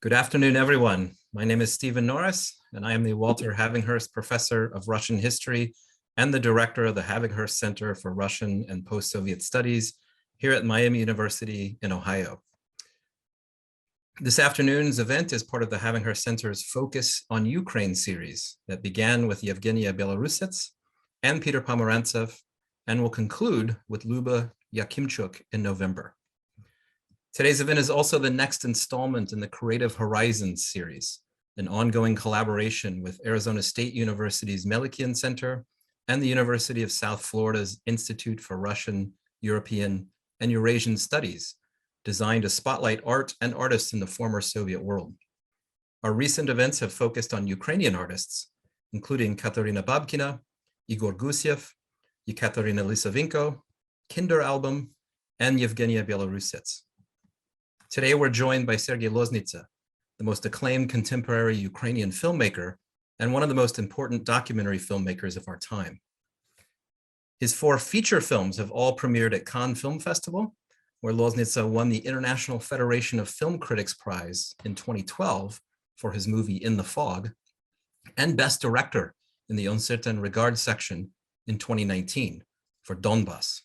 Good afternoon, everyone. My name is Stephen Norris, and I am the Walter Havighurst Professor of Russian History and the Director of the Havighurst Center for Russian and Post-Soviet Studies here at Miami University in Ohio. This afternoon's event is part of the Havighurst Center's Focus on Ukraine series that began with Yevgenia Belorusets and Peter Pomerantsev and will conclude with Luba Yakimchuk in November. Today's event is also the next installment in the Creative Horizons series, an ongoing collaboration with Arizona State University's Meilkian Center and the University of South Florida's Institute for Russian, European, and Eurasian Studies, designed to spotlight art and artists in the former Soviet world. Our recent events have focused on Ukrainian artists, including Katerina Babkina, Igor Gusiev, Yekaterina Lisavenko, Kinder Album, and Yevgenia Belorusets. Today, we're joined by Sergei Loznitsa, the most acclaimed contemporary Ukrainian filmmaker and one of the most important documentary filmmakers of our time. His 4 feature films have all premiered at Cannes Film Festival, where Loznitsa won the International Federation of Film Critics Prize in 2012 for his movie In the Fog, and Best Director in the Un Certain Regard section in 2019 for Donbass.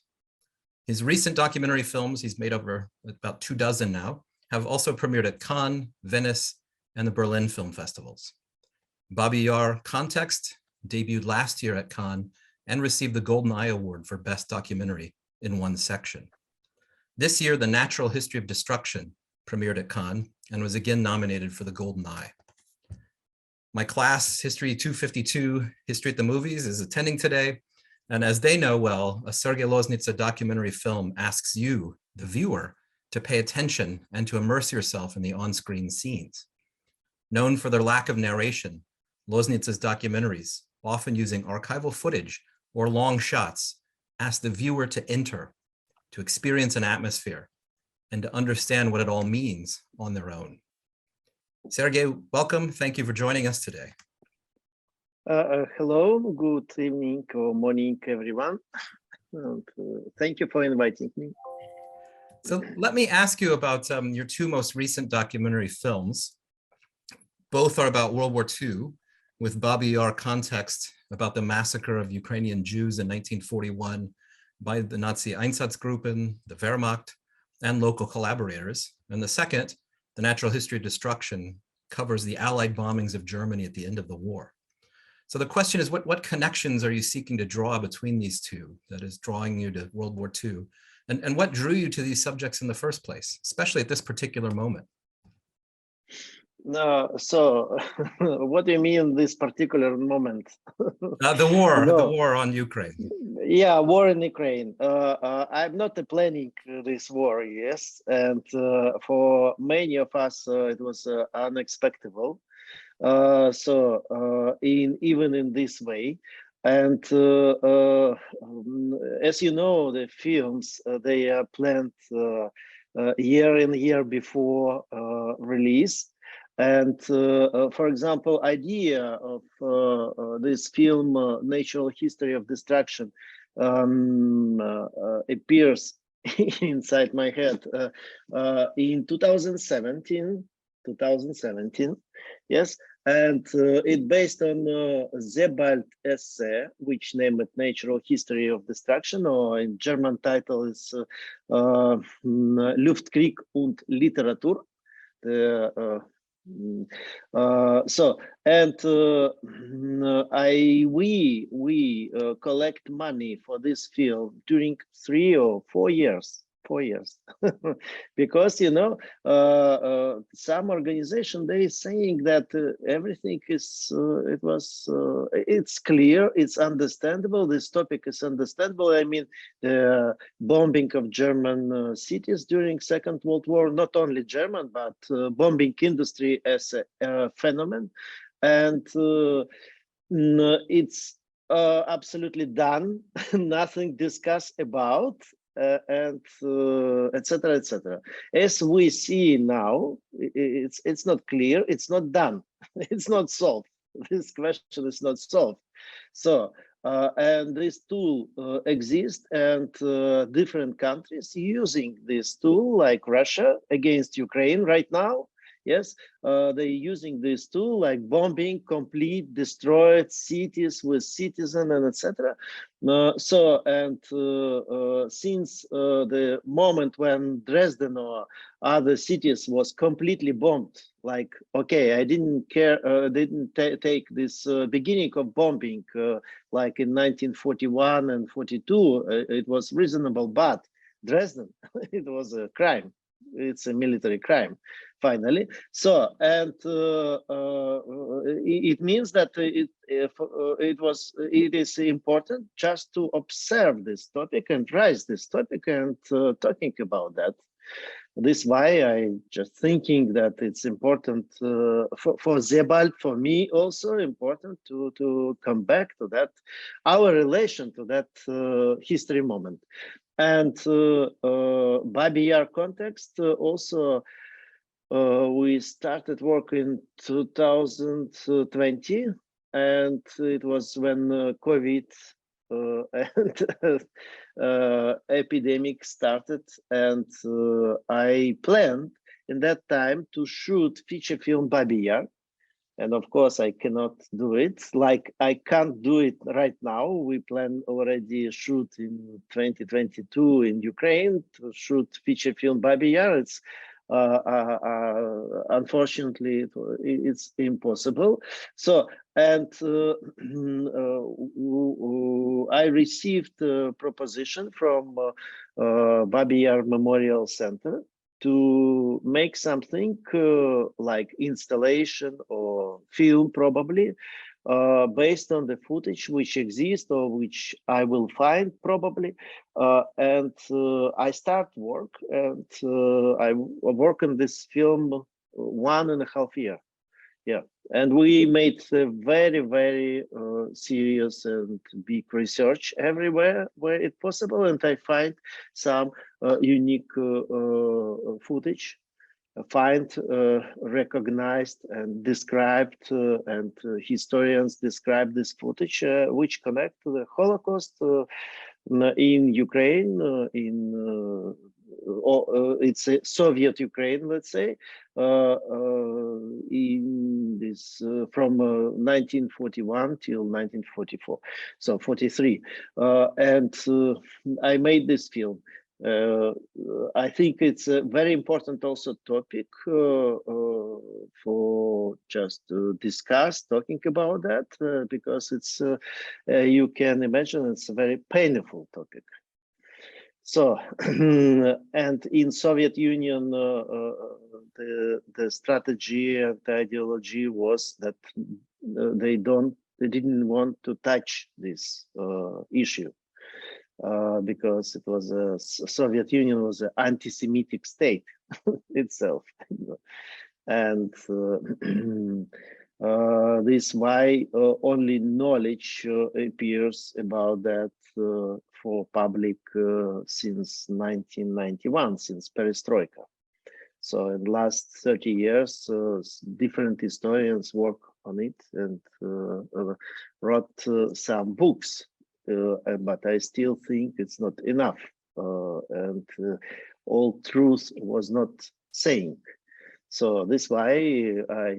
His recent documentary films, he's made over about 24 now, have also premiered at Cannes, Venice, and the Berlin Film Festivals. Babi Yar Context debuted last year at Cannes and received the Golden Eye Award for Best Documentary in one section. This year, The Natural History of Destruction premiered at Cannes and was again nominated for the Golden Eye. My class, History 252, History at the Movies, is attending today. And as they know well, a Sergei Loznitsa documentary film asks you, the viewer, to pay attention and to immerse yourself in the on-screen scenes. Known for their lack of narration, Loznitsa's documentaries, often using archival footage or long shots, ask the viewer to enter, to experience an atmosphere, and to understand what it all means on their own. Sergei, welcome. Thank you for joining us today. Hello, good evening or morning, everyone. Thank you for inviting me. So let me ask you about your 2 most recent documentary films. Both are about World War II, with Babi Yar Context about the massacre of Ukrainian Jews in 1941 by the Nazi Einsatzgruppen, the Wehrmacht, and local collaborators. And the second, The Natural History of Destruction, covers the Allied bombings of Germany at the end of the war. So the question is, what connections are you seeking to draw between these two that is drawing you to World War II? And what drew you to these subjects in the first place, especially at this particular moment? So what do you mean this particular moment? The war on Ukraine. Yeah, war in Ukraine. I'm not planning this war, yes. And for many of us, it was unexpected. Even in this way, and as you know, the films they are planned year before release, and for example, idea of this film, Natural History of Destruction, appears inside my head in 2017. Yes, and it based on Sebald essay, which named Natural History of Destruction, or in German title is Luftkrieg und Literatur. We collect money for this film during 3 or 4 years. 4 years, because you know some organization they is saying that everything is it's clear, it's understandable, this topic is understandable. I mean, the bombing of German cities during Second World War, not only German but bombing industry as a phenomenon, and it's absolutely done. Nothing discussed about. And etc., etc. As we see now, it's not clear, it's not done, it's not solved. This question is not solved. So and this tool exists, and different countries using this tool, like Russia against Ukraine right now, Yes, they're using this tool like bombing, complete, destroyed cities with citizen and etc. Since the moment when Dresden or other cities was completely bombed, like, okay, I didn't care, didn't take this beginning of bombing, like in 1941 and 42, it was reasonable, but Dresden, it was a crime. It's a military crime, finally. So, and it means that it is important just to observe this topic and raise this topic and talking about that. This is why I just thinking that it's important for Sebald, for me also important to come back to that, our relation to that history moment. And Babi Yar context also, we started work in 2020, and it was when COVID and epidemic started, and I planned in that time to shoot feature film Babi Yar. And of course, I cannot do it. Like, I can't do it right now. We plan already a shoot in 2022 in Ukraine to shoot feature film Babi Yar. It's unfortunately, it's impossible. So, and I received a proposition from Babi Yar Memorial Center to make something like installation or film, probably, based on the footage which exists or which I will find probably. And I start work, and I work on this film 1.5 years. Yeah, and we made a very, very serious and big research everywhere where it possible, and I find some unique footage, find recognized and described, and historians describe this footage, which connect to the Holocaust in Ukraine, it's a Soviet Ukraine, let's say, in this from 1941 till 1944, so 43, and I made this film. I think it's a very important also topic for just to discuss, talking about that, because it's you can imagine it's a very painful topic. So, and in Soviet Union, the strategy and the ideology was that they didn't want to touch this issue. Because it was Soviet Union was an anti-Semitic state itself, and this is why only knowledge appears about that for public since 1991, since Perestroika. So in the last 30 years, different historians work on it and wrote some books. But I still think it's not enough, and all truth was not saying. So this is why I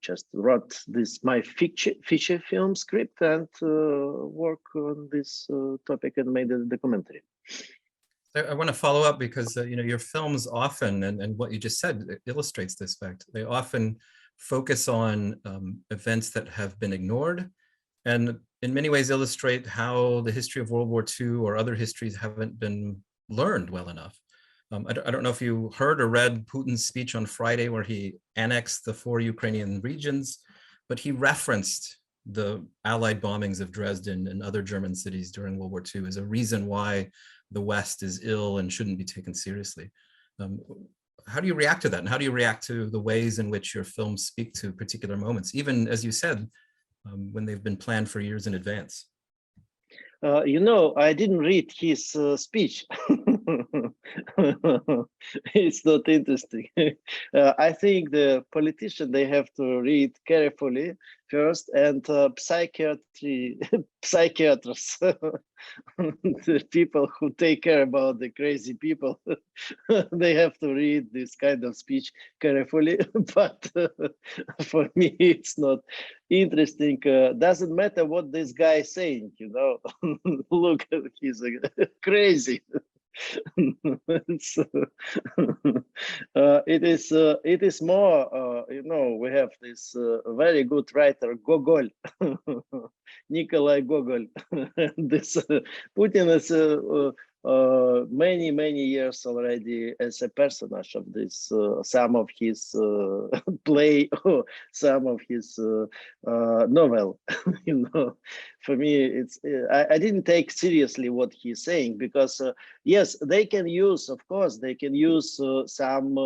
just wrote this my feature film script and work on this topic and made a documentary. I want to follow up because your films often, and what you just said illustrates this fact. They often focus on events that have been ignored, and in many ways illustrate how the history of World War II or other histories haven't been learned well enough. I don't know if you heard or read Putin's speech on Friday, where he annexed the 4 Ukrainian regions, but he referenced the Allied bombings of Dresden and other German cities during World War II as a reason why the West is ill and shouldn't be taken seriously. How do you react to that? And how do you react to the ways in which your films speak to particular moments, even, as you said, when they've been planned for years in advance? I didn't read his speech. It's not interesting. I think the politician, they have to read carefully first, and psychiatrists, the people who take care about the crazy people, they have to read this kind of speech carefully. But for me, it's not interesting. Doesn't matter what this guy is saying, you know. Look, he's crazy. It's, it is more, you know, we have this very good writer, Gogol, Nikolai Gogol. This Putin is many years already as a personage of this, some of his play, or some of his novel. You know, for me, it's I didn't take seriously what he's saying, because yes, they can use, of course, they can use some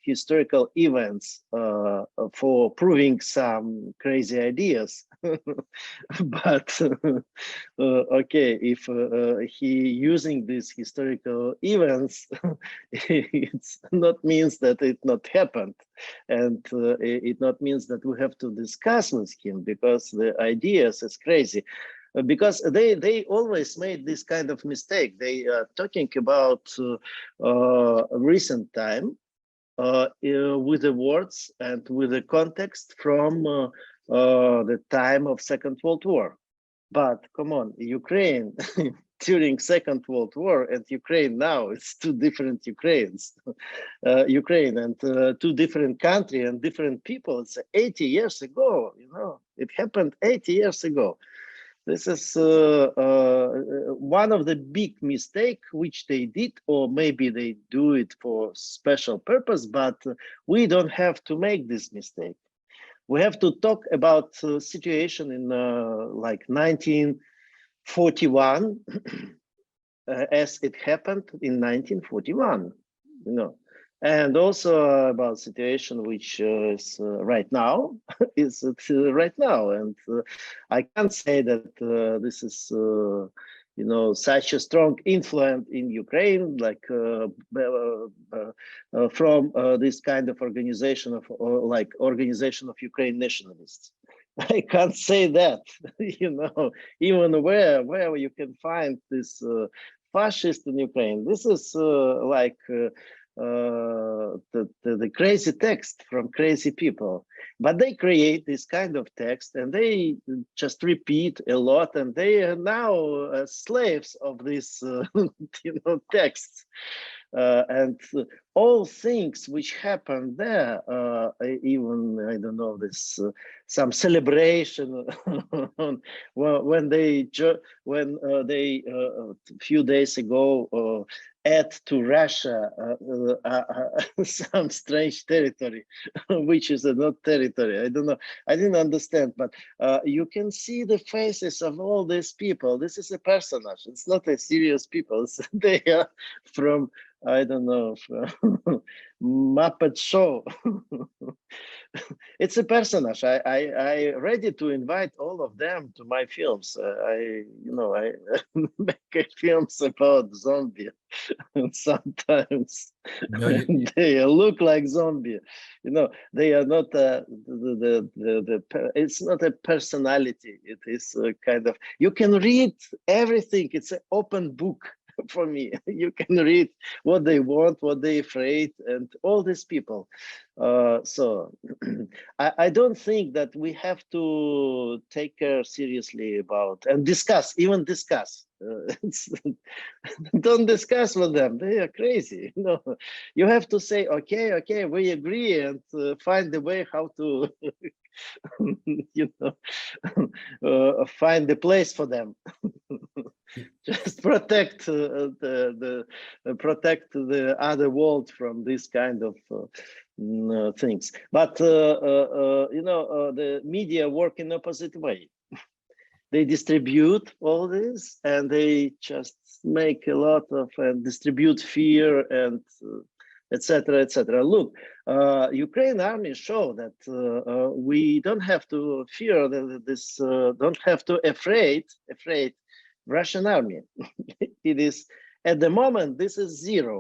historical events for proving some crazy ideas. But okay, if he using these historical events, it's not means that it not happened, and it not means that we have to discuss with him, because the ideas is crazy. Because they always made this kind of mistake. They are talking about recent time with the words and with the context from the time of Second World War. But come on, Ukraine during Second World War and Ukraine now, it's two different Ukraines. Ukraine and two different countries and different people. It's 80 years ago, you know, it happened 80 years ago. This is one of the big mistake which they did, or maybe they do it for special purpose, but we don't have to make this mistake. We have to talk about situation in like 1941 as it happened in 1941, you know, and also about situation which is right now, is right now. And I can't say that this is you know, such a strong influence in Ukraine, like from this kind of organization of, like organization of Ukraine nationalists. I can't say that, you know, even where you can find this fascist in Ukraine. This is like the crazy text from crazy people, but they create this kind of text and they just repeat a lot, and they are now slaves of this you know, texts. And all things which happen there, even I don't know, this some celebration well, when they a few days ago add to Russia some strange territory, which is not territory. I don't know. I didn't understand, but you can see the faces of all these people. This is a personage. It's not a serious people. They are from, I don't know, from Muppet Show. It's a personage. I ready to invite all of them to my films. I make films about zombie, and sometimes No, they look like zombie. You know, they are not it's not a personality. It is a kind of, you can read everything. It's an open book. For me, you can read what they want, what they're afraid, and all these people. So I don't think that we have to take care seriously about and discuss, even discuss. Don't discuss with them. They are crazy. No, you have to say, okay, we agree, and find the way how to, you know, find the place for them. Just protect protect the other world from this kind of things. But you know, the media work in opposite way. They distribute all this, and they just make a lot of distribute fear and etc. etc. Look, Ukraine army show that we don't have to fear this, don't have to afraid Russian army. It is at the moment, this is zero,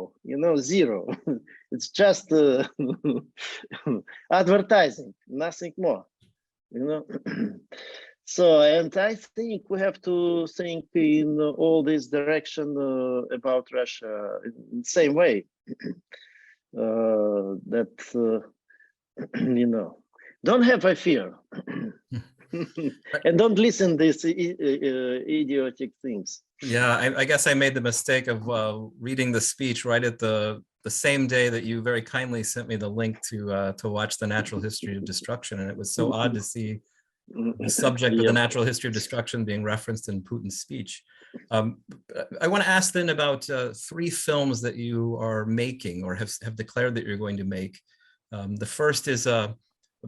zero. It's just advertising, nothing more, So, and I think we have to think in all this direction about Russia in the same way. That, don't have a fear. And don't listen these idiotic things. Yeah, I guess I made the mistake of reading the speech right at the same day that you very kindly sent me the link to watch The Natural History of Destruction, and it was so odd to see the subject of the natural history of destruction being referenced in Putin's speech. I want to ask then about 3 films that you are making or have declared that you're going to make. The first is a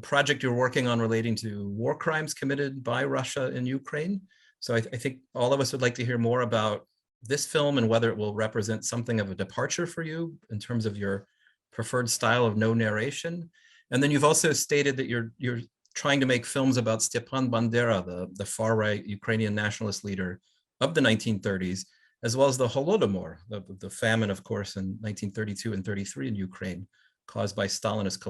project you're working on relating to war crimes committed by Russia in Ukraine. So I think all of us would like to hear more about this film and whether it will represent something of a departure for you in terms of your preferred style of no narration. And then you've also stated that you're trying to make films about Stepan Bandera, the far-right Ukrainian nationalist leader of the 1930s, as well as the Holodomor, the famine, of course, in 1932 and 33 in Ukraine, caused by Stalinist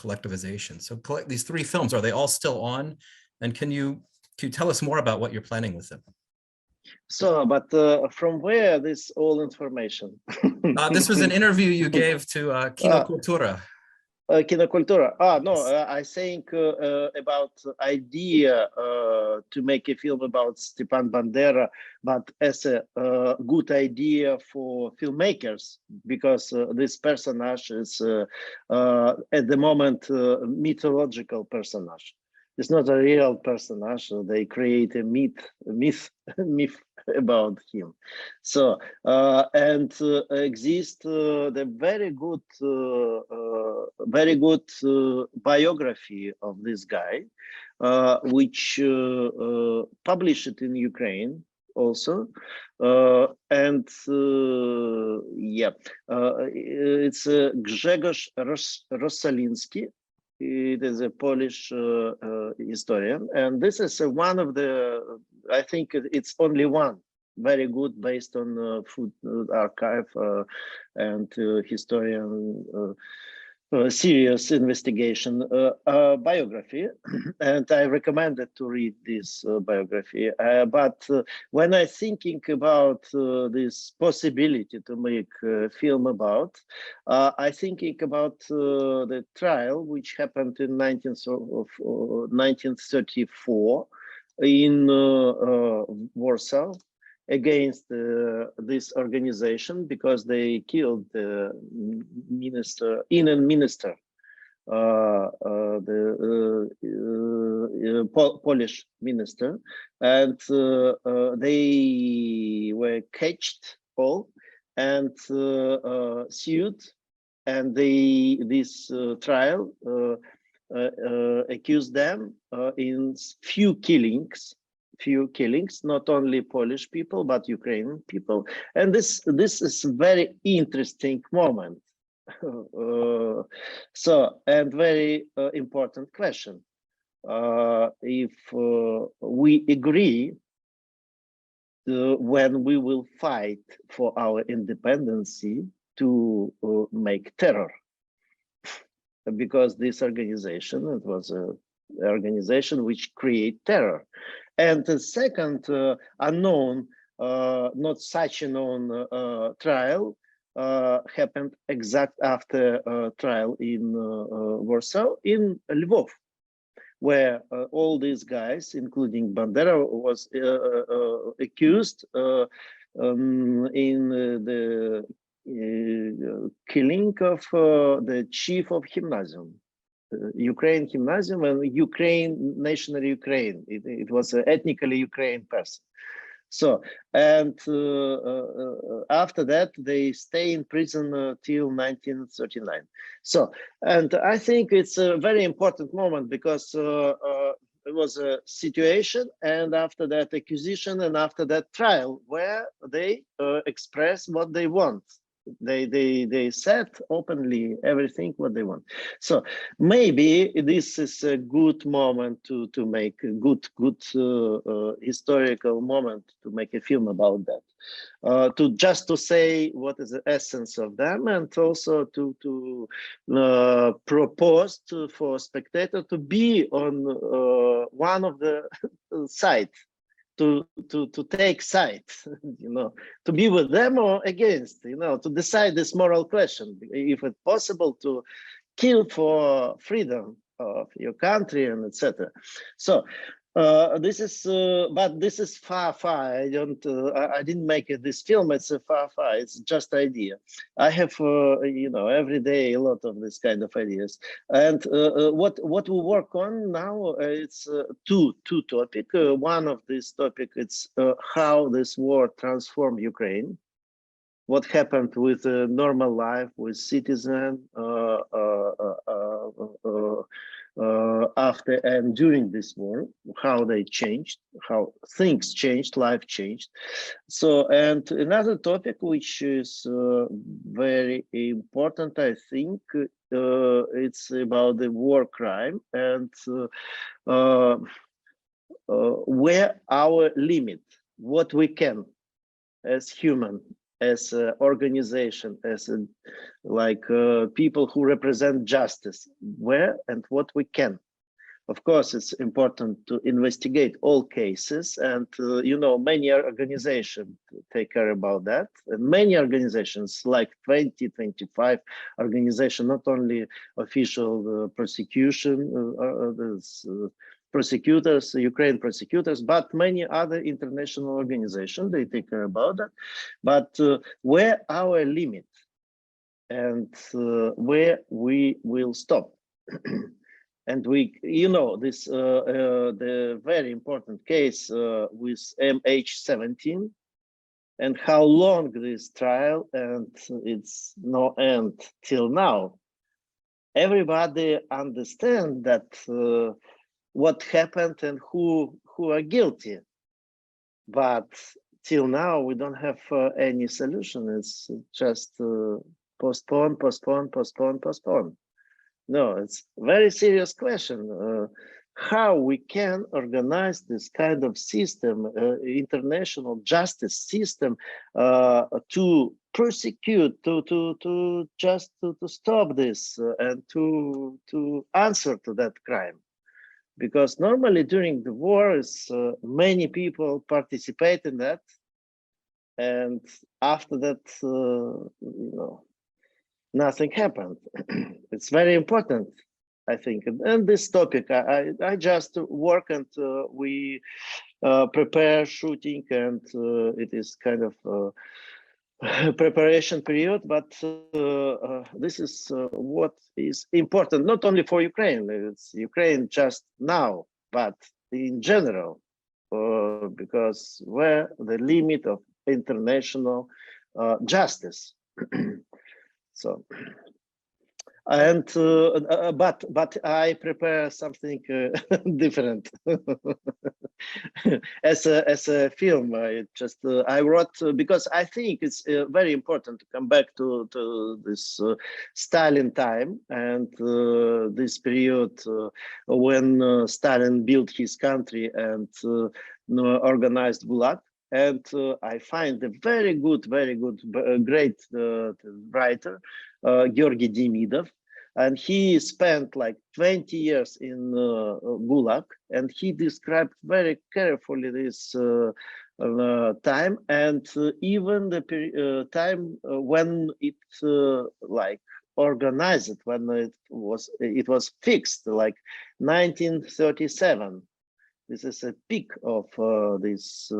collectivization. So these 3 films, are they all still on? And can you tell us more about what you're planning with them? So, but from where this all information? This was an interview you gave to Kinokultura. Kinokultura. No, I think about idea to make a film about Stepan Bandera, but as a good idea for filmmakers, because this personage is at the moment mythological personage. It's not a real personage. They create a myth about him. So and exists the very good biography of this guy, which published in Ukraine also, and yeah, it's Grzegorz Rossaliński. It is a Polish historian, and this is one of the, I think it's only one very good based on food archive and historian serious investigation biography, and I recommended to read this biography. But when I thinking about this possibility to make a film about, I thinking about the trial which happened in 1934 in Warsaw against this organization, because they killed the minister, the Polish minister, and they were catched all and sued, and this trial accused them in few killings, not only Polish people, but Ukrainian people. And this is a very interesting moment. So, and very important question. If we agree when we will fight for our independence to make terror, because this organization, it was an organization which create terror. And the second unknown, not such a known trial happened exact after trial in Warsaw, in Lvov, where all these guys, including Bandera, was accused in the killing of the chief of gymnasium. Ukraine gymnasium and Ukraine, national Ukraine. It was an ethnically Ukrainian person. So, and after that, they stay in prison till 1939. So, and I think it's a very important moment, because it was a situation, and after that accusation, and after that trial, where they express what they want. They said openly everything what they want. So maybe this is a good moment to make a good historical moment to make a film about that. To say what is the essence of them, and also to propose for spectator to be on one of the sides, to take sides, to be with them or against, to decide this moral question, if it's possible to kill for freedom of your country and etc. So this is, but this is far. I didn't make this film. It's a far. It's just idea. I have, every day a lot of this kind of ideas. And what we work on now, it's two topic. One of this topic, it's how this war transformed Ukraine. What happened with normal life with citizen after and during this war, how they changed, how things changed, life changed. So, and another topic which is very important, I think, it's about the war crime and where our limit, what we can as human, as an organization, as people who represent justice, where and what we can. Of course, it's important to investigate all cases, and many organizations take care about that. And many organizations, like 20, 25 organizations, not only official prosecution, prosecutors, Ukraine prosecutors, but many other international organizations, they take care about that. But where our limit and where we will stop. And we, this the very important case with MH17 and how long this trial, and it's no end till now. Everybody understand that what happened and who are guilty, but till now we don't have any solution. It's just postpone. No, it's very serious question. How we can organize this kind of system, international justice system, to prosecute, to stop this and to answer to that crime. Because normally during the war, many people participate in that, and after that, nothing happened. It's very important, I think. And this topic, I just work and we prepare shooting, and it is kind of preparation period, but this is what is important, not only for Ukraine. It's Ukraine just now, but in general, because where the limit of international justice. So, and but I prepare something different as a film. I wrote because I think it's very important to come back to this Stalin time and this period when Stalin built his country and organized Gulag. And I find a very good, great writer, Georgy Demidov, and he spent like 20 years in Gulag, and he described very carefully this time, and even the time when it like organized, when it was fixed, like 1937. This is a peak of this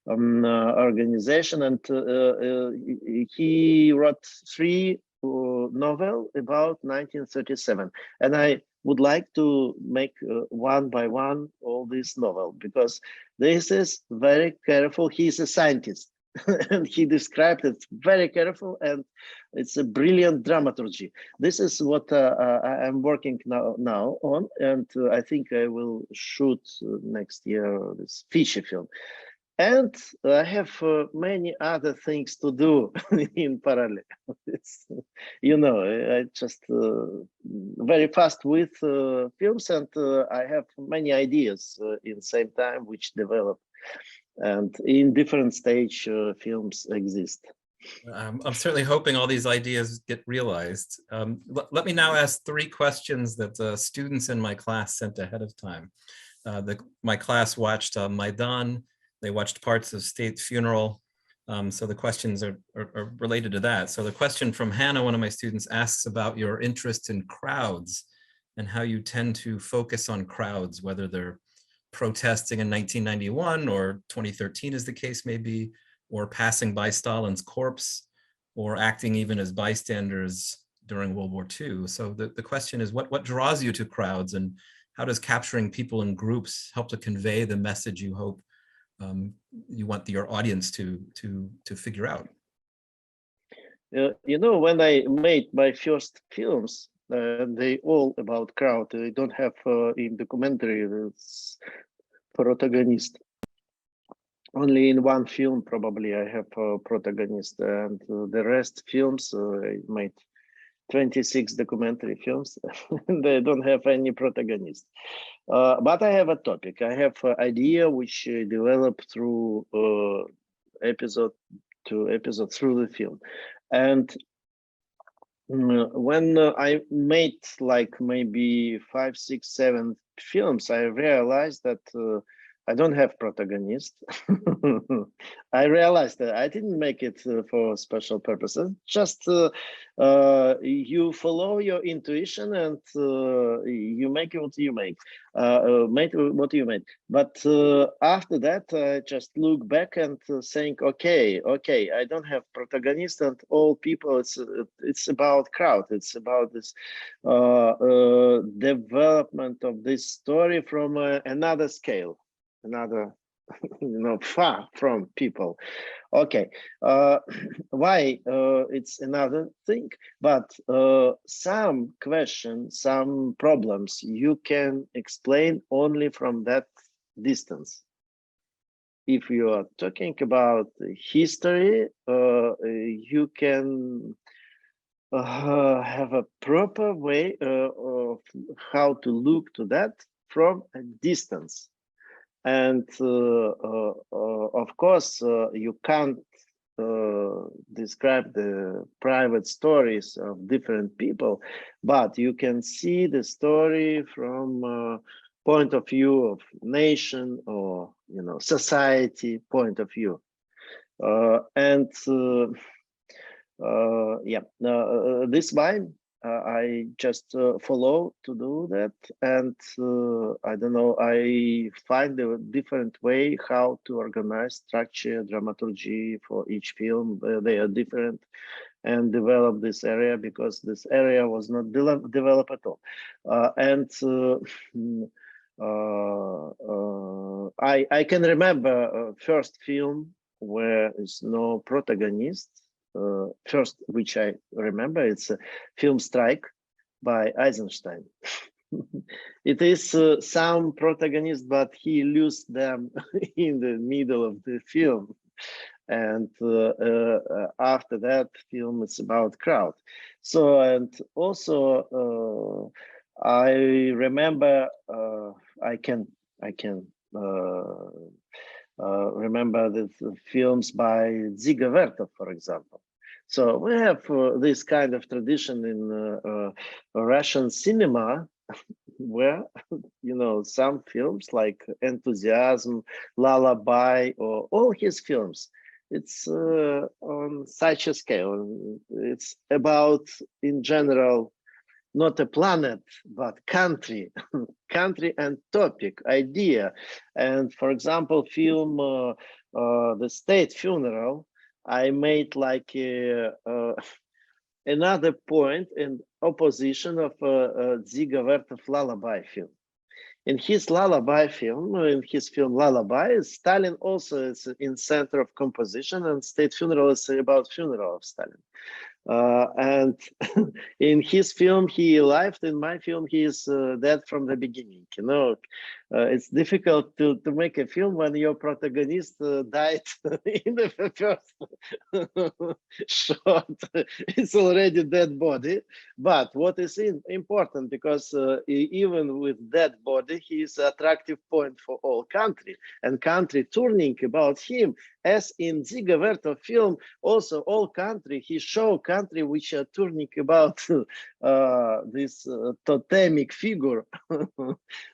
organization, and he wrote 3 novels about 1937. And I would like to make one by one all this novel, because this is very careful. He's a scientist, and he described it very careful, and it's a brilliant dramaturgy. This is what I'm working now on, and I think I will shoot next year this feature film. And I have many other things to do in parallel. It's, you know, I just very fast with films, and I have many ideas in same time which develop, and in different stage films exist. I'm certainly hoping all these ideas get realized. Let me now ask three questions that students in my class sent ahead of time. My class watched Maidan. They watched parts of State Funeral. So the questions are related to that. So the question from Hannah, one of my students, asks about your interest in crowds and how you tend to focus on crowds, whether they're protesting in 1991 or 2013 as the case may be, or passing by Stalin's corpse, or acting even as bystanders during World War II. So the question is, what draws you to crowds, and how does capturing people in groups help to convey the message you hope you want your audience to figure out? You know, when I made my first films, they all about crowd. They don't have in documentary protagonist. Only in one film probably I have a protagonist, and the rest films I made 26 documentary films. They don't have any protagonist. But I have a topic. I have an idea which developed through episode to episode through the film. And when I made like maybe 5, 6, 7 films, I realized that I don't have protagonist. I realized that I didn't make it for special purposes. Just you follow your intuition, and you make what you make. Make what you made. But after that, I just look back and think, okay, I don't have protagonist, and all people. It's about crowd. It's about this development of this story from another scale. Another, you know, far from people. Okay, why it's another thing, but some questions, some problems you can explain only from that distance. If you are talking about history, you can have a proper way of how to look to that from a distance. And of course, you can't describe the private stories of different people, but you can see the story from point of view of nation, or, you know, society point of view. This why I just follow to do that, and I don't know, I find a different way how to organize structure, dramaturgy for each film. They are different, and develop this area, because this area was not developed at all. I can remember first film where is no protagonist. First, which I remember, it's a film Strike by Eisenstein. It is some protagonist, but he loses them in the middle of the film. And after that film, it's about crowd. So, and also I remember I can remember the films by Dziga Vertov, for example. So we have this kind of tradition in Russian cinema, where, you know, some films like Enthusiasm, Lullaby, or all his films, it's on such a scale. It's about, in general, not a planet, but country, country and topic, idea. And for example, film The State Funeral, I made like another point in opposition of Dziga Vertov Lullaby film. In his Lullaby film, in his film Lullaby, Stalin also is in center of composition, and State Funeral is about funeral of Stalin. And in his film he lived, in my film he is dead from the beginning, you know. it's difficult to make a film when your protagonist died in the first shot. It's already dead body. But what is important, because even with dead body, he is attractive point for all country, and country turning about him, as in Dziga Vertov film. Also, all country, he show country which are turning about this totemic figure.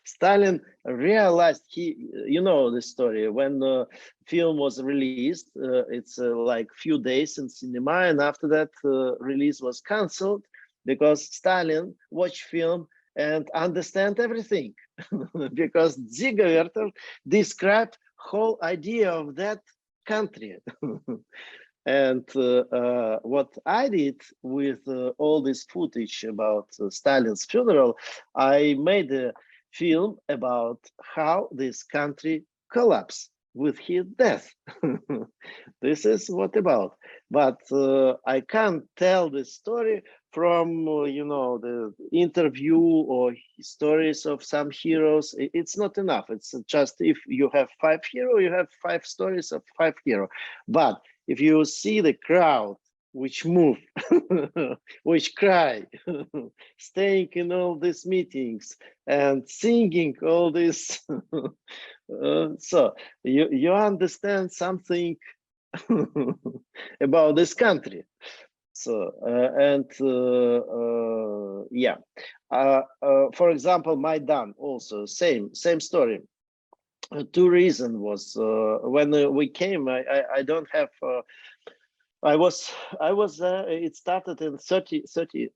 Stalin realized, you know the story, when the film was released, it's like few days in cinema, and after that release was cancelled, because Stalin watched film and understand everything. Because Dziga Vertov described whole idea of that country. And what I did with all this footage about Stalin's funeral, I made a film about how this country collapsed with his death. This is what about. But I can't tell the story from you know, the interview or stories of some heroes. It's not enough. It's just, if you have 5 heroes, you have 5 stories of 5 heroes. But if you see the crowd which move, which cry, staying in all these meetings and singing all this, so you understand something about this country. So yeah, for example, Maidan also same story. 2 reasons was when we came. I don't have. I was it started in 30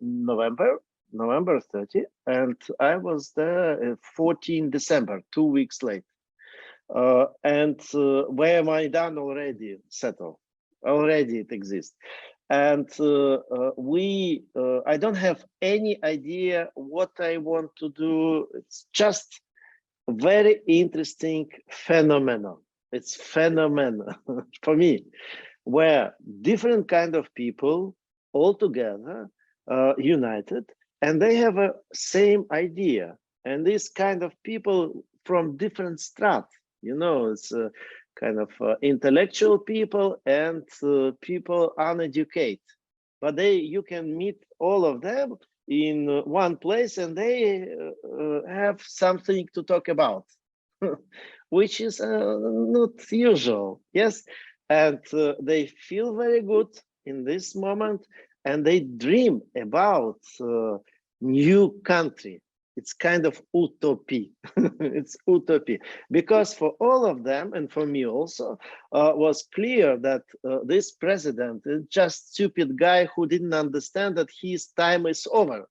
November 30, and I was there 14 December, 2 weeks late. And where Maidan already settled, already it exists. And I don't have any idea what I want to do. It's just a very interesting phenomenon. It's phenomenon for me, where different kind of people all together united, and they have a same idea. And this kind of people from different strata, you know, it's kind of intellectual people and people uneducated, but you can meet all of them in one place, and they have something to talk about, which is not usual. Yes. And they feel very good in this moment, and they dream about new country. It's kind of utopia. It's utopia, because for all of them, and for me also, was clear that this president is just stupid guy who didn't understand that his time is over.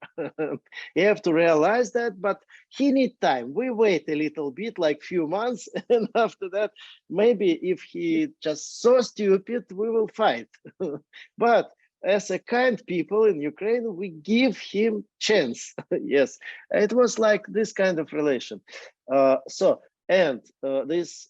You have to realize that, but he need time. We wait a little bit, like few months, and after that, maybe if he just so stupid, we will fight. But as a kind people in Ukraine, we give him chance. Yes, it was like this kind of relation. This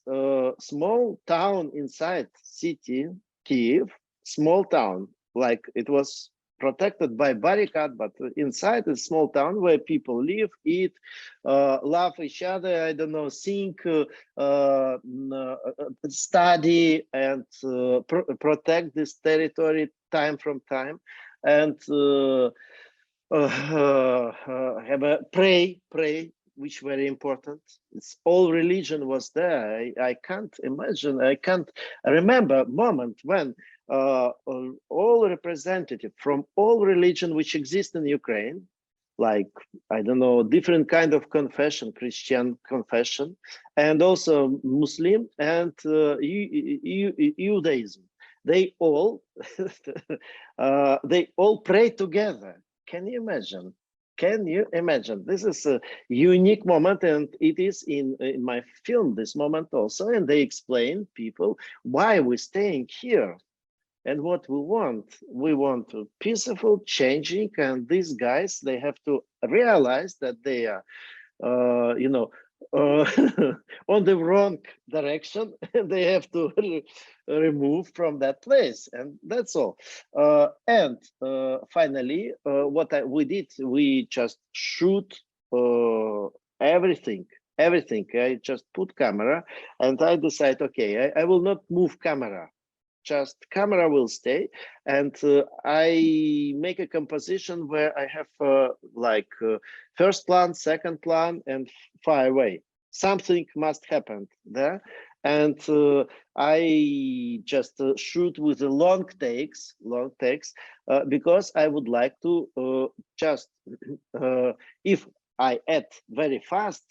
small town inside city, Kiev, small town, like it was protected by barricade, but inside a small town where people live, eat, love each other, I don't know, sing, study, and protect this territory time from time, and have a pray, which very important. It's all religion was there. I can't imagine, I can't remember a moment when all representative from all religion which exist in Ukraine, like, I don't know, different kind of confession, Christian confession, and also Muslim and Judaism. They all pray together. Can you imagine? Can you imagine? This is a unique moment, and it is in my film this moment also. And they explain people why we're staying here and what we want. We want a peaceful changing, and these guys, they have to realize that they are, you know, on the wrong direction, and they have to remove from that place, and that's all. Finally, what we did, we just shoot everything everything. I just put camera, and I decide, okay, I will not move camera. Just camera will stay, and I make a composition where I have first plan, second plan, and far away. Something must happen there, and I just shoot with the long takes, because I would like to just if I add very fast,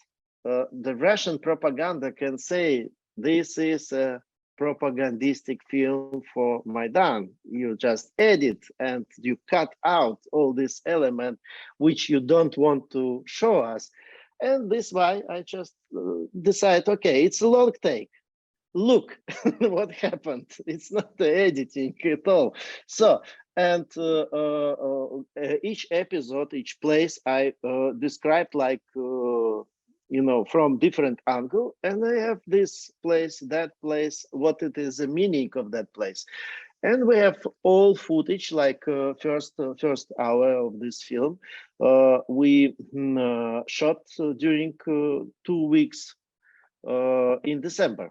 the Russian propaganda can say this is a propagandistic film for Maidan. You just edit and you cut out all this element which you don't want to show us. And this why I just decide, okay, it's a long take. Look what happened. It's not the editing at all. So, and each episode, each place I described like from different angle, and I have this place, that place, what it is, the meaning of that place. And we have all footage, like first hour of this film. We shot during 2 weeks in December.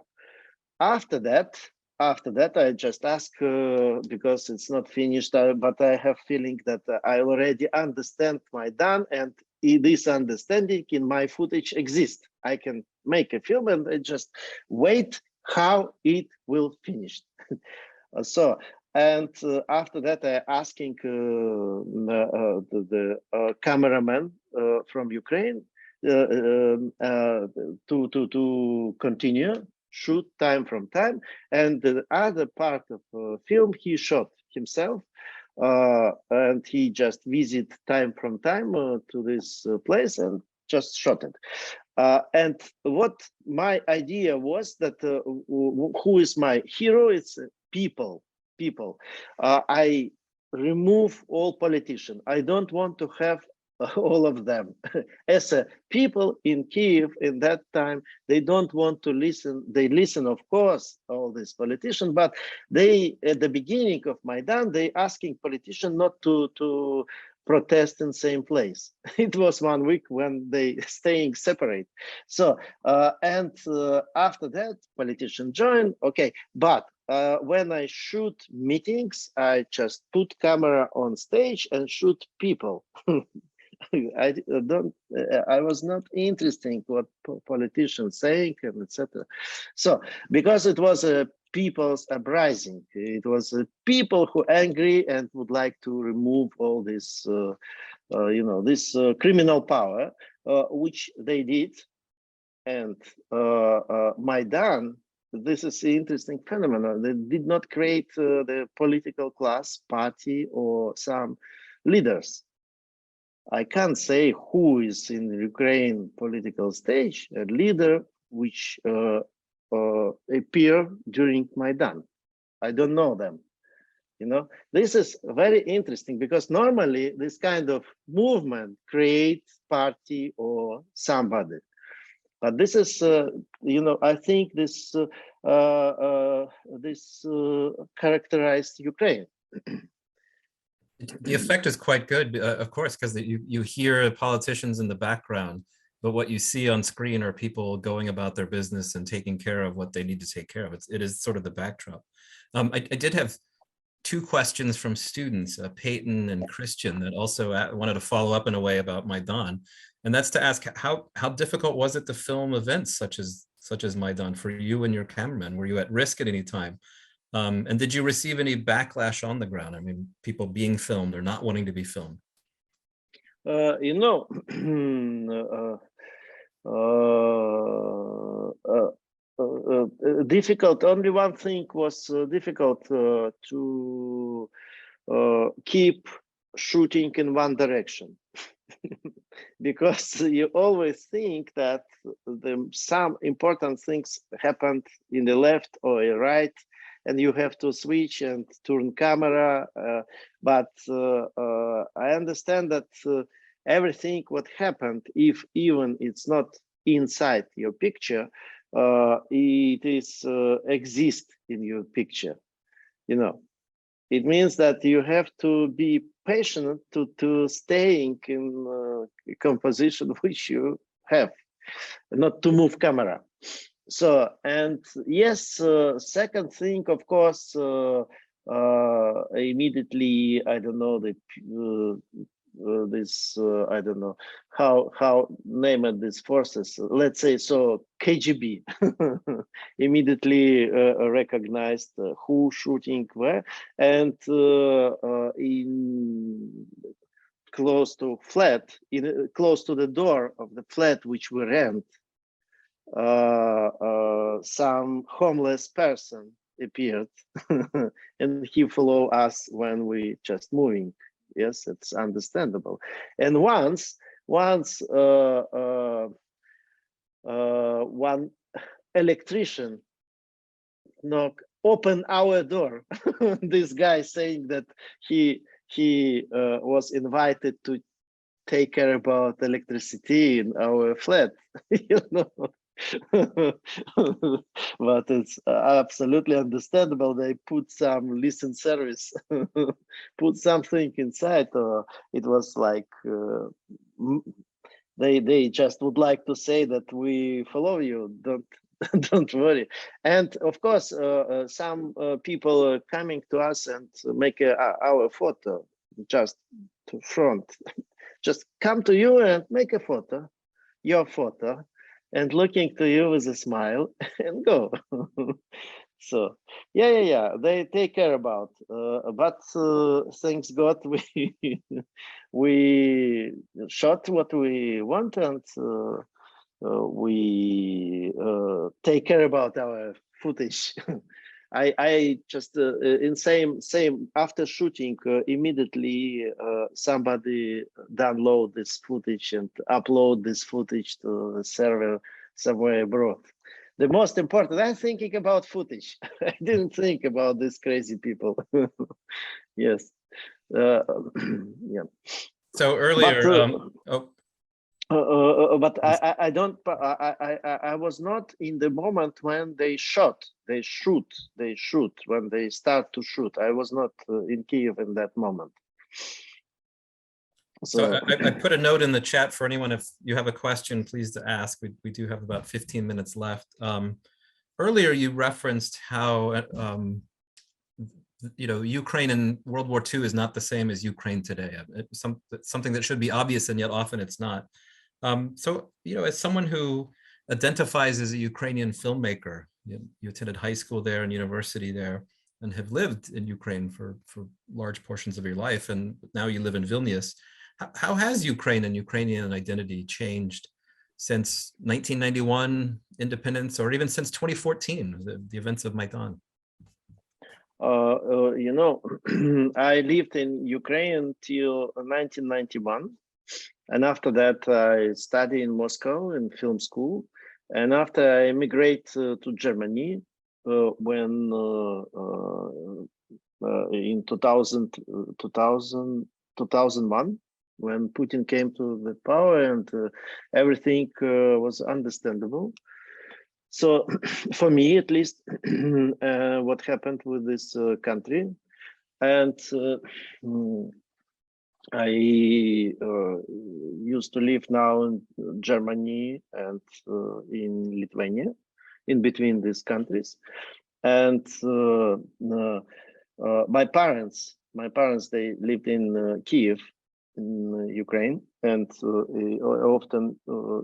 After that, I just ask because it's not finished, but I have feeling that I already understand Maidan, and this understanding in my footage exists. I can make a film, and I just wait how it will finish. So, and after that, I asking the cameraman from Ukraine to continue shoot time from time, and the other part of film he shot himself, and he just visit time from time to this place and just shot it. And what my idea was that who is my hero? It's people. I remove all politicians. I don't want to have all of them. As a people in Kiev in that time, they don't want to listen. They listen, of course, all these politicians, but they, at the beginning of Maidan, they asking politicians not to protest in same place. It was 1 week when they staying separate. So, after that, politicians join, okay, but when I shoot meetings, I just put camera on stage and shoot people. I was not interested what politicians saying and etc. So because it was a people's uprising, it was people who angry and would like to remove all this, this criminal power, which they did. And Maidan, this is the interesting phenomenon. They did not create the political class, party, or some leaders. I can't say who is in the Ukraine political stage, a leader which appear during Maidan. I don't know them. This is very interesting because normally this kind of movement creates party or somebody. But this is, I think this characterized Ukraine. The effect is quite good, of course, because you hear politicians in the background, but what you see on screen are people going about their business and taking care of what they need to take care of. It is sort of the backdrop. I did have 2 questions from students, Peyton and Christian, that also wanted to follow up in a way about Maidan, and that's to ask how difficult was it to film events such as Maidan for you and your cameraman? Were you at risk at any time? And did you receive any backlash on the ground? I mean, people being filmed or not wanting to be filmed? Difficult. Only one thing was difficult to keep shooting in one direction. Because you always think that some important things happened in the left or right, and you have to switch and turn camera. But I understand that everything what happened, if even it's not inside your picture, it is exist in your picture. It means that you have to be patient to staying in composition which you have. not to move camera. So, and yes, second thing, of course, immediately, I don't know, I don't know how name it, these forces, let's say, so KGB immediately recognized who shooting where, and in close to flat, close to the door of the flat which we rent, some homeless person appeared and he followed us when we just moving. Yes, it's understandable. And once one electrician opened our door, this guy saying that he was invited to take care about electricity in our flat, you know. But it's absolutely understandable. They put some listen service, put something inside. It was like they just would like to say that we follow you. Don't worry. And of course, some people are coming to us and make our photo just to front. Just come to you and make a photo, your photo, and looking to you with a smile and go. So yeah, they take care about, but thanks God, we shot what we want, and we take care about our footage. I just in same after shooting, immediately somebody download this footage and upload this footage to the server somewhere abroad. The most important, I'm thinking about footage. I didn't think about these crazy people. Yes. Yeah. So earlier, but I was not in the moment when they shot. They shoot when they start to shoot. I was not in Kiev in that moment. So I put a note in the chat for anyone, if you have a question, please to ask. We do have about 15 minutes left. Earlier, you referenced how Ukraine in World War II is not the same as Ukraine today. It's something that should be obvious, and yet often it's not. So, as someone who identifies as a Ukrainian filmmaker, you attended high school there and university there, and have lived in Ukraine for large portions of your life, and now you live in Vilnius. How has Ukraine and Ukrainian identity changed since 1991 independence, or even since 2014, the events of Maidan? I lived in Ukraine till 1991. And after that, I studied in Moscow in film school. And after I immigrated to Germany, when in 2001, when Putin came to the power, and everything was understandable. So for me, at least, what happened with this country, and I used to live now in Germany and in Lithuania, in between these countries. And my parents, they lived in Kiev, in Ukraine, and I often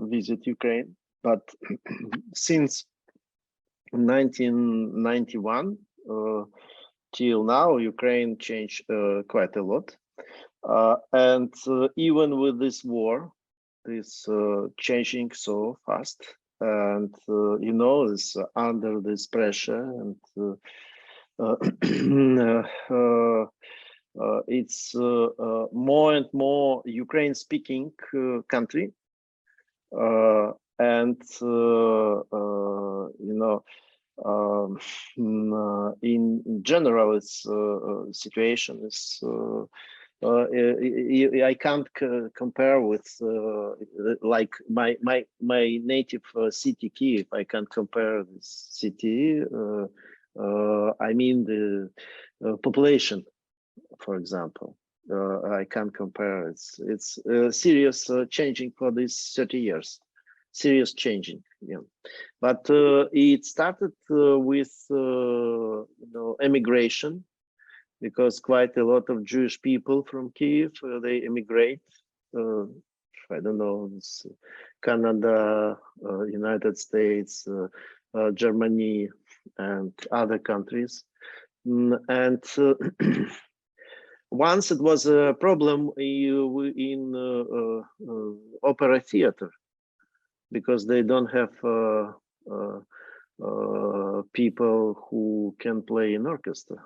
visit Ukraine. But since 1991 till now, Ukraine changed quite a lot. And even with this war, this changing so fast, and is under this pressure, and it's more and more Ukraine-speaking country, and in general, its situation is. I can't compare with like my native city, Kiev. I can't compare this city. I mean the population, for example. I can't compare. It's serious changing for these 30 years. serious changing. Yeah. But it started with emigration, because quite a lot of Jewish people from Kiev, they emigrate. I don't know, Canada, United States, Germany, and other countries. And once it was a problem in opera theater, because they don't have people who can play in orchestra.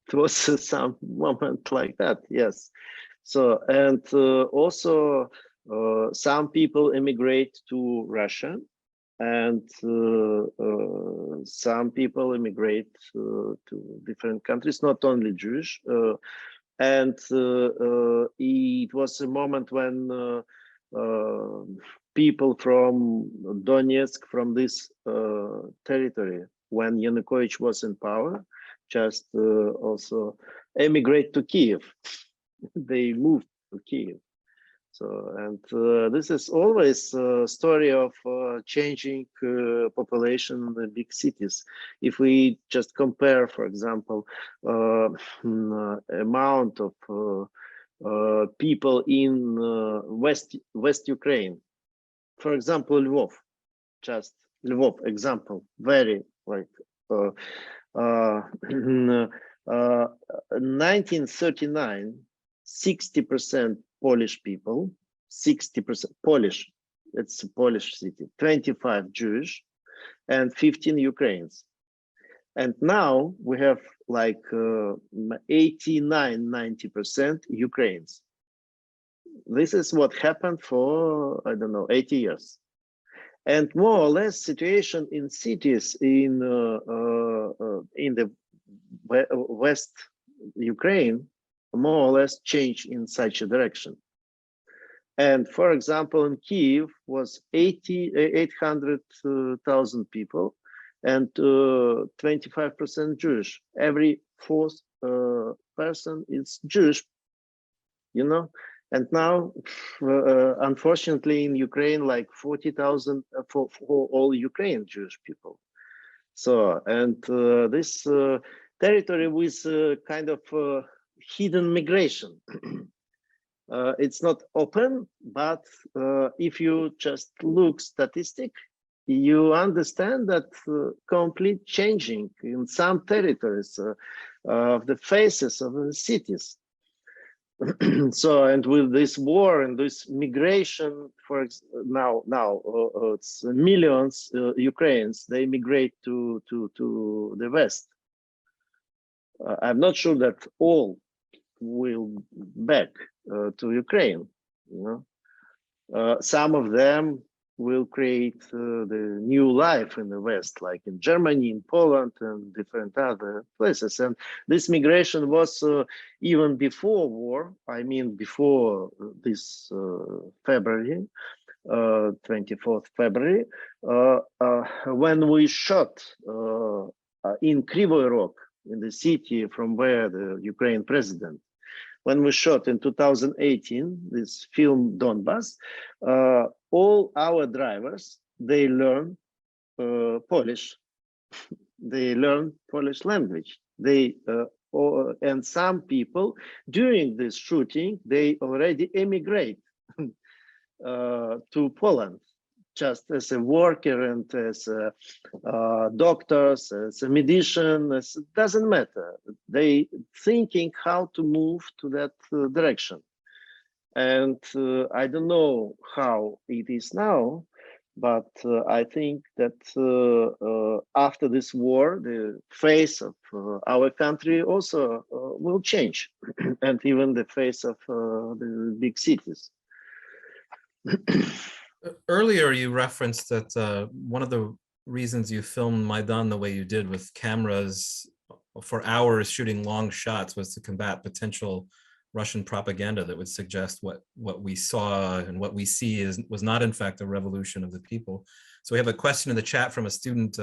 It was some moment like that, yes. So, and also some people immigrate to Russia, and some people immigrate to different countries, not only Jewish. And it was a moment when people from Donetsk, from this territory, when Yanukovych was in power, just also emigrate to Kiev. They moved to Kiev. So, and this is always a story of changing population in the big cities. If we just compare, for example, amount of people in West Ukraine, for example, Lvov, just Lvov example, very like 1939, 60% Polish people, 60% Polish, it's a Polish city, 25 Jewish, and 15 Ukrainians. And now we have like 89, 90% Ukrainians. This is what happened for, I don't know, 80 years. And more or less situation in cities in the West Ukraine more or less change in such a direction. And for example, in Kiev was 800,000 people and 25% Jewish. Every fourth person is Jewish, you know. And now, unfortunately, in Ukraine, like 40,000 for all Ukrainian Jewish people. So, and this territory with kind of hidden migration. It's not open, but if you just look statistic, you understand that complete changing in some territories of the faces of the cities. So, and with this war and this migration, for now it's millions Ukrainians, they migrate to the West. I'm not sure that all will back to Ukraine. You know, some of them will create the new life in the West, like in Germany, in Poland, and different other places. And this migration was even before war. I mean, before this February, 24th February, when we shot in Kryvyi Rog, in the city from where the Ukraine president, when we shot in 2018 this film Donbass, all our drivers, they learn Polish. They learn Polish language. They and some people during this shooting, they already emigrate to Poland, just as a worker and as doctors, as a medicine, it doesn't matter. They thinking how to move to that direction. And I don't know how it is now, but I think that after this war, the face of our country also will change, and even the face of the big cities. Earlier, you referenced that one of the reasons you filmed Maidan the way you did with cameras for hours shooting long shots was to combat potential Russian propaganda that would suggest what we saw and what we see was not in fact a revolution of the people. So we have a question in the chat from a student,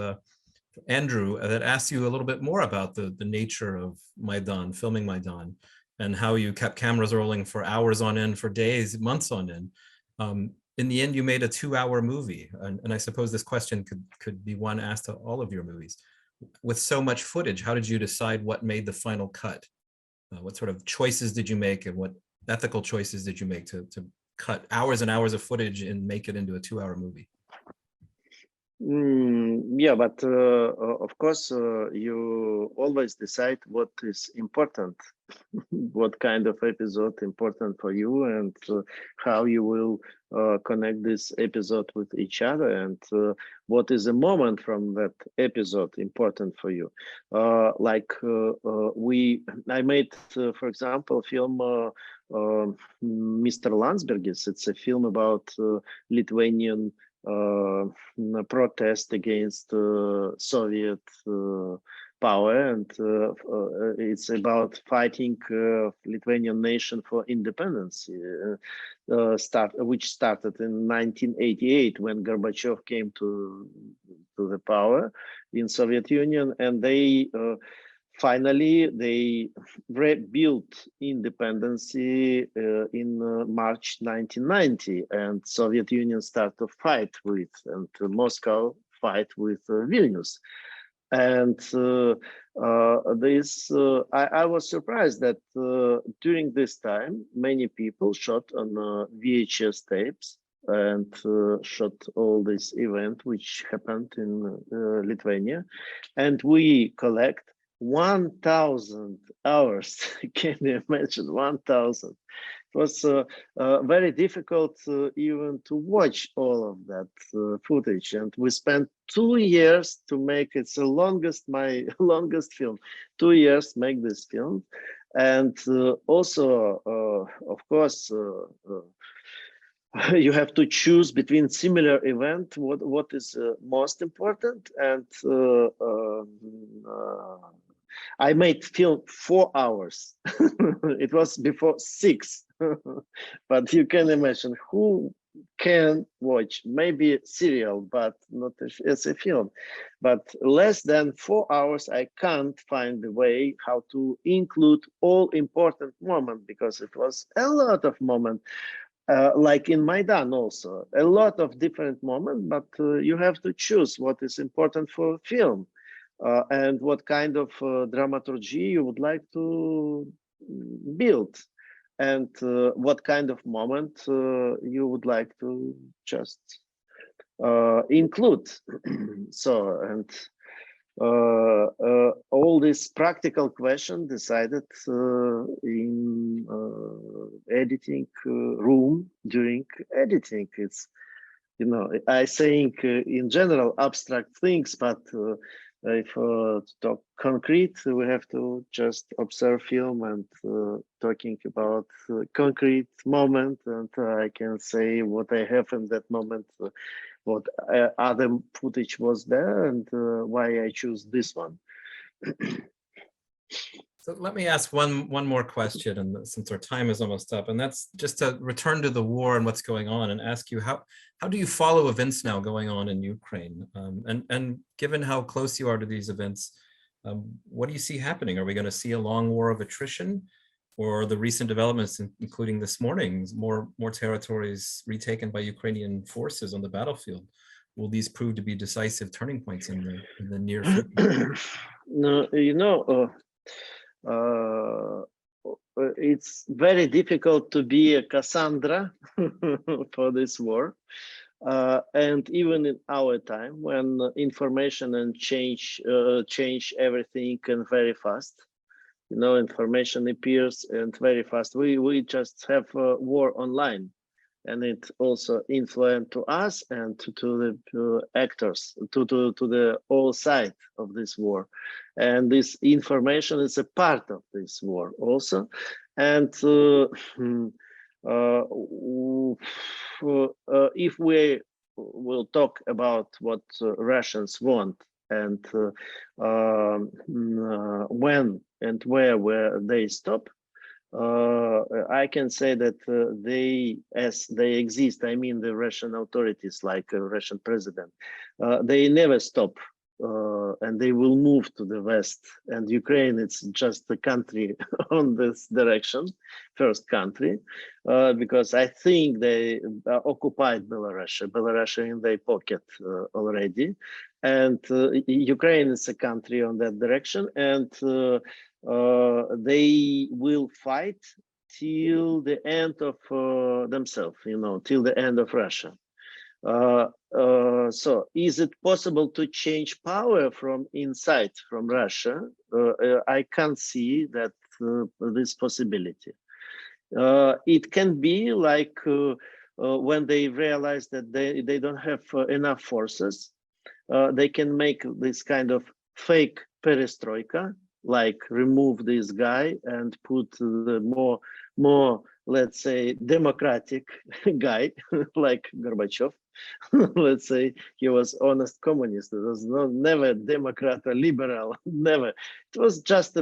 Andrew, that asks you a little bit more about the nature of Maidan, filming Maidan, and how you kept cameras rolling for hours on end, for days, months on end. in the end, you made a 2-hour movie. And I suppose this question could be one asked to all of your movies. With so much footage, how did you decide what made the final cut? What sort of choices did you make, and what ethical choices did you make to cut hours and hours of footage and make it into a 2-hour movie? Yeah, but of course, you always decide what is important, what kind of episode important for you, and how you will connect this episode with each other, and what is a moment from that episode important for you. I made, for example, film Mr. Landsbergis. It's a film about Lithuanian protest against Soviet power, and it's about fighting Lithuanian nation for independence, which started in 1988 when Gorbachev came to the power in Soviet Union, and they finally they rebuilt independence in March 1990, and Soviet Union started to fight with, and Moscow fight with Vilnius. And I was surprised that during this time, many people shot on VHS tapes and shot all this event which happened in Lithuania, and we collect 1,000 hours. Can you imagine 1,000? It was very difficult even to watch all of that footage, and we spent 2 years to make it. It's the longest, my longest film. 2 years make this film, and also, of course, you have to choose between similar event. What is most important, and I made film 4 hours. It was before 6, but you can imagine who can watch maybe serial, but not as a film. But less than 4 hours, I can't find the way how to include all important moments, because it was a lot of moments. Like in Maidan also, a lot of different moments, but you have to choose what is important for film. And what kind of dramaturgy you would like to build, and what kind of moment you would like to just include. So, and all this practical question decided in editing room during editing. It's, you know, I think in general abstract things, but if to talk concrete, we have to just observe film and talking about concrete moment, and I can say what I have in that moment, what other footage was there, and why I choose this one. So let me ask one more question, and since our time is almost up, and that's just to return to the war and what's going on, and ask you how do you follow events now going on in Ukraine, and given how close you are to these events, what do you see happening? Are we going to see a long war of attrition, or the recent developments, including this morning's more territories retaken by Ukrainian forces on the battlefield? Will these prove to be decisive turning points in the near future? No, you know. It's very difficult to be a Cassandra for this war, and even in our time, when information and change everything and very fast, you know, information appears and very fast. We just have war online, and it also influenced to us and to the actors, to the all side of this war. And this information is a part of this war also. And if we will talk about what Russians want, and when and where they stop, I can say that they, as they exist, I mean the Russian authorities, like Russian president, they never stop and they will move to the west. And Ukraine, it's just a country on this direction, first country, because I think they occupied Belarus. Belarus in their pocket already, and Ukraine is a country on that direction, and they will fight till the end of themselves, till the end of Russia. So is it possible to change power from inside, from Russia? I can't see that this possibility. It can be like when they realize that they don't have enough forces, they can make this kind of fake perestroika, like remove this guy and put the more, let's say, democratic guy like Gorbachev. Let's say he was honest communist. It was never Democrat or liberal, never. It was just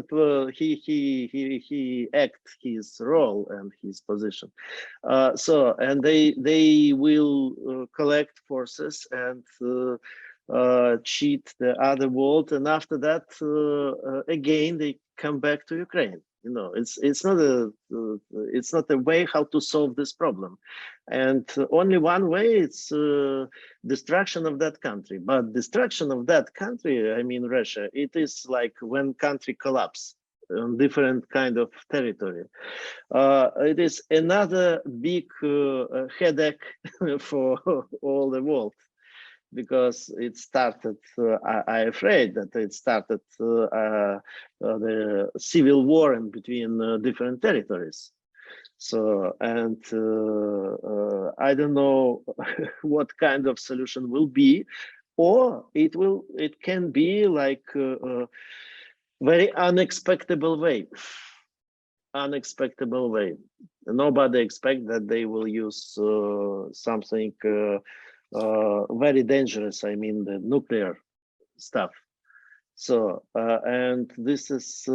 he act his role and his position. And they will collect forces and cheat the other world, and after that again they come back to Ukraine. It's not a way how to solve this problem, and only one way, it's destruction of that country. But destruction of that country, I mean Russia, it is like when country collapse on different kind of territory. It is another big headache for all the world, because it started, I'm afraid that it started the civil war in between different territories. So, and I don't know what kind of solution will be, or it can be like a very unexpected way. Nobody expect that they will use something very dangerous, I mean the nuclear stuff. So and this is I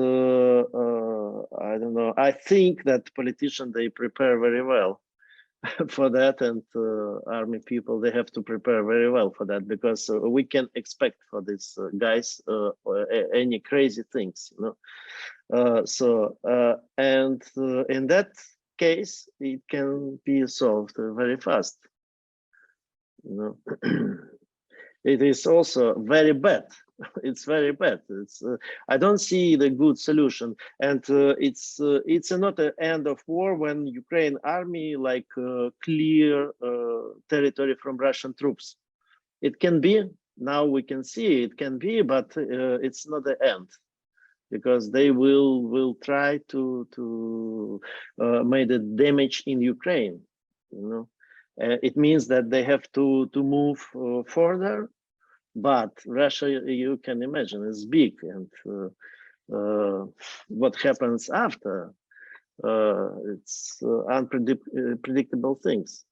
don't know, I think that politicians, they prepare very well for that, and army people, they have to prepare very well for that, because we can expect for these guys any crazy things, and in that case it can be solved very fast. It is also very bad. It's very bad. I don't see the good solution, and it's not an end of war when Ukraine army like clear territory from Russian troops. It can be, now we can see it can be, but it's not the end, because they will try to make the damage in Ukraine. It means that they have to move further, but Russia, you can imagine, is big, and what happens after, it's unpredictable things.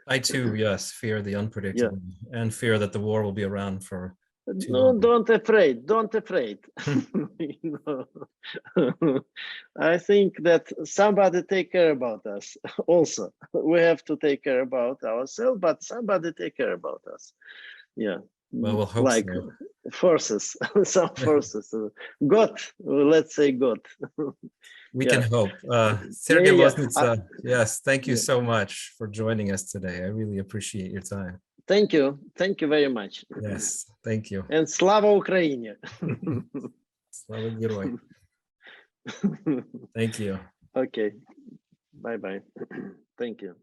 I too, yes, fear the unpredictable, and fear that the war will be around for too long. Don't afraid. I think that somebody take care about us. Also, we have to take care about ourselves, but somebody take care about us. Yeah. Well, we'll hope like so. Forces, some forces. God, let's say God. We can hope. Sergei Loznitsa, yes, thank you so much for joining us today. I really appreciate your time. Thank you very much. Yes, thank you. And Slava Ukraini. Slava Герой. Thank you. Okay. Bye-bye. Thank you.